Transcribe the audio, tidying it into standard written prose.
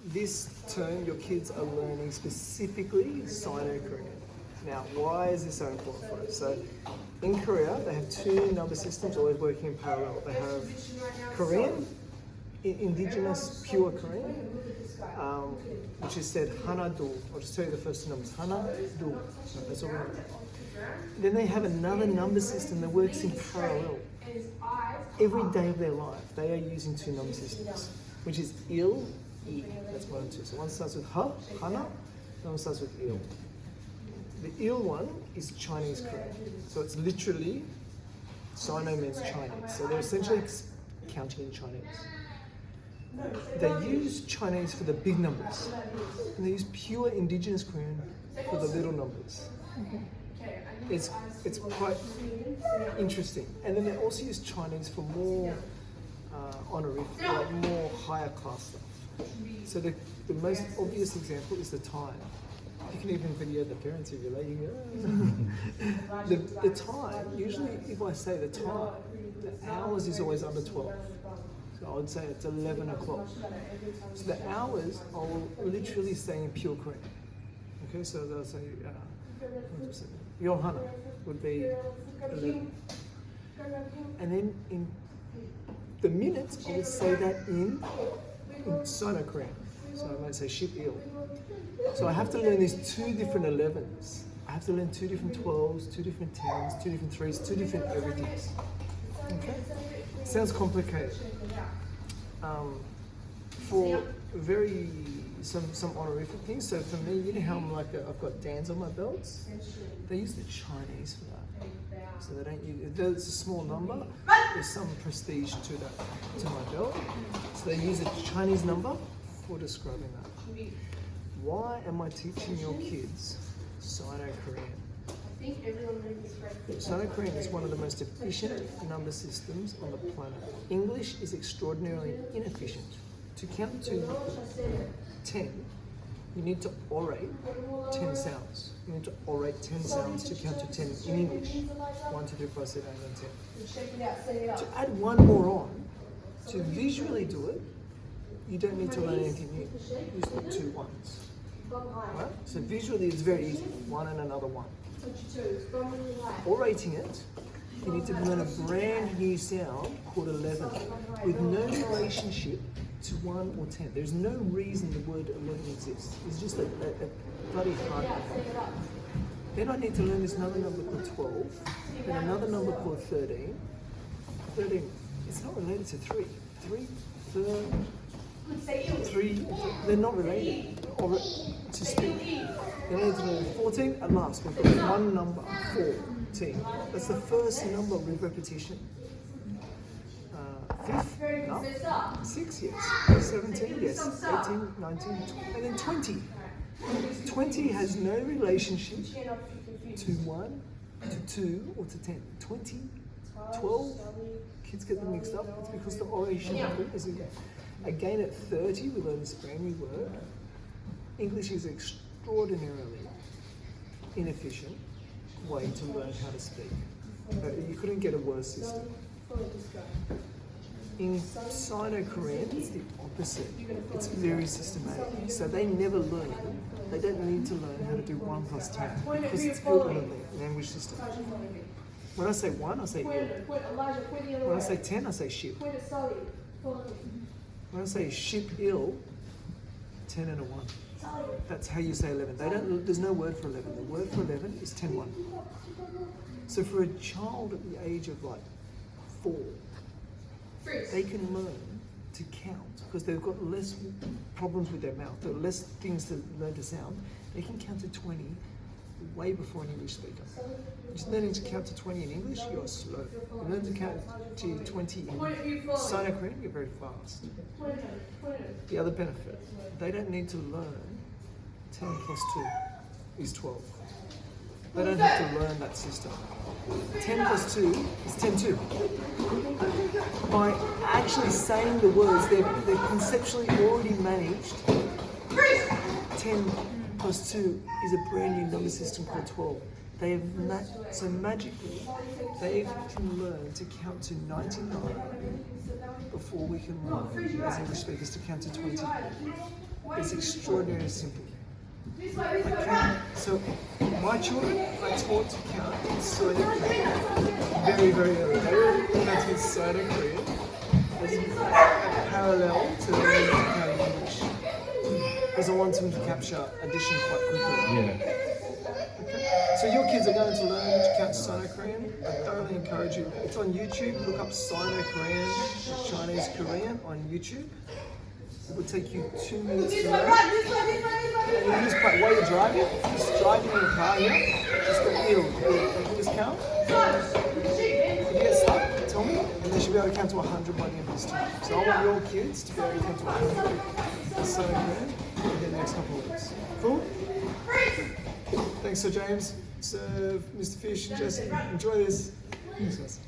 this term, your kids are learning specifically Sino-Korean. Now, why is this so important for us? So, in Korea, they have two number systems always working in parallel. They have Korean, indigenous pure Korean, which is said Hana Do. I'll just tell you the first two numbers. Hana Do. That's all we know. Then they have another number system that works in parallel. Every day of their life, they are using two number systems, which is Il, I. That's one and two. So one starts with Ha, Hana, the one starts with Il. The Il one is Chinese Korean. So it's literally, Sino means Chinese. So they're essentially counting in Chinese. They use Chinese for the big numbers, and they use pure indigenous Korean for the little numbers. It's quite interesting. And then they also use Chinese for more honorific, like more higher class stuff. So the most obvious example is the time. You can even video the parents if you're like, the time, usually if I say the time, the hours is always under 12. So I would say it's 11 o'clock. So the hours are literally saying in pure Korean. Okay, so they'll say, Yohana would be 11. And then in the minutes, I would say that in Sino-Korean. So I might say ship il. So I have to learn these two different 11s. I have to learn two different 12s, two different 10s, two different 3s, two different everythings. Okay? Sounds complicated. For some honorific things. So for me, you know how I'm like I've got Dans on my belts? They use the Chinese for that. So they don't use, though it's a small number, there's some prestige to that, to my belt. So they use a Chinese number for describing that. Why am I teaching your kids Sino-Korean? Sino-Korean is one of the most efficient number systems on the planet. English is extraordinarily inefficient. To count to 10, you need to orate 10 sounds. You need to orate 10 sounds to count to 10 in English. 1, 2, 3, 4, 5, 6, 7, 8, 9, 10. To add one more on, to visually do it, you don't need to learn anything new. You just put 2 ones. Right? So visually it's very easy. 1 and another 1. Orating it, you need to learn a brand new sound called 11 with no relationship to 1 or 10. There's no reason the word 11 exists. It's just a bloody hard number. Then I need to learn this another number called 12, then another number called 13. 13, it's not related to 3. 3, 3, they're not related to speak. Then I need to learn 14, and last, we've got one number, 14. That's the first number with repetition. 5th, no. 6, yes. 17, yes. 18, 19, 20, and then 20. 20 has no relationship to 1, to 2, or to 10. 20, 12, kids get them mixed up. It's because the oration is again at 30, we learn this brand new word. English is extraordinarily inefficient way to learn how to speak. You couldn't get a worse system. In Sino-Korean, it's the opposite. It's very systematic. So they never learn. They don't need to learn how to do 1 plus 10 because it's built on a language system. When I say 1, I say il. When I say 10, I say ship. When I say ship il, 10 and a 1. That's how you say 11. There's no word for 11. The word for 11 is 10-1. So for a child at the age of like 4, they can learn to count because they've got less problems with their mouth. There are less things to learn to sound. They can count to 20 way before an English speaker. Just learning to count to 20 in English, you're slow. You learn to count to 20 in Sino-Korean, you're very fast. The other benefit, they don't need to learn 10 plus 2 is 12. They don't have to learn that system. 10 plus 2 is 10-2. By actually saying the words, they've conceptually already managed 10 plus 2 is a brand new number system called 12. So magically, they can learn to count to 99 before we can learn as English speakers to count to 20. It's extraordinarily simple. So my children, I taught to count in very, very early. They were counting Sino-Korean as a parallel to learning to count English. Because I want them to capture addition quite quickly. Yeah. So your kids are going to learn to count Sino-Korean. I thoroughly encourage you. It's on YouTube. Look up Sino-Korean, Chinese Korean on YouTube. It will take you 2 minutes to learn. And you just play while you're driving. Just driving in the car here. Just go just count. If you get stuck, tell me, and they should be able to count to 100 by the end of this time. So I want your kids to be able to count to 100 Sino-Korean in the next couple of weeks. Cool? Thanks, Sir James. Sir Mr. Fish and Jesse. Enjoy this. Thanks, guys.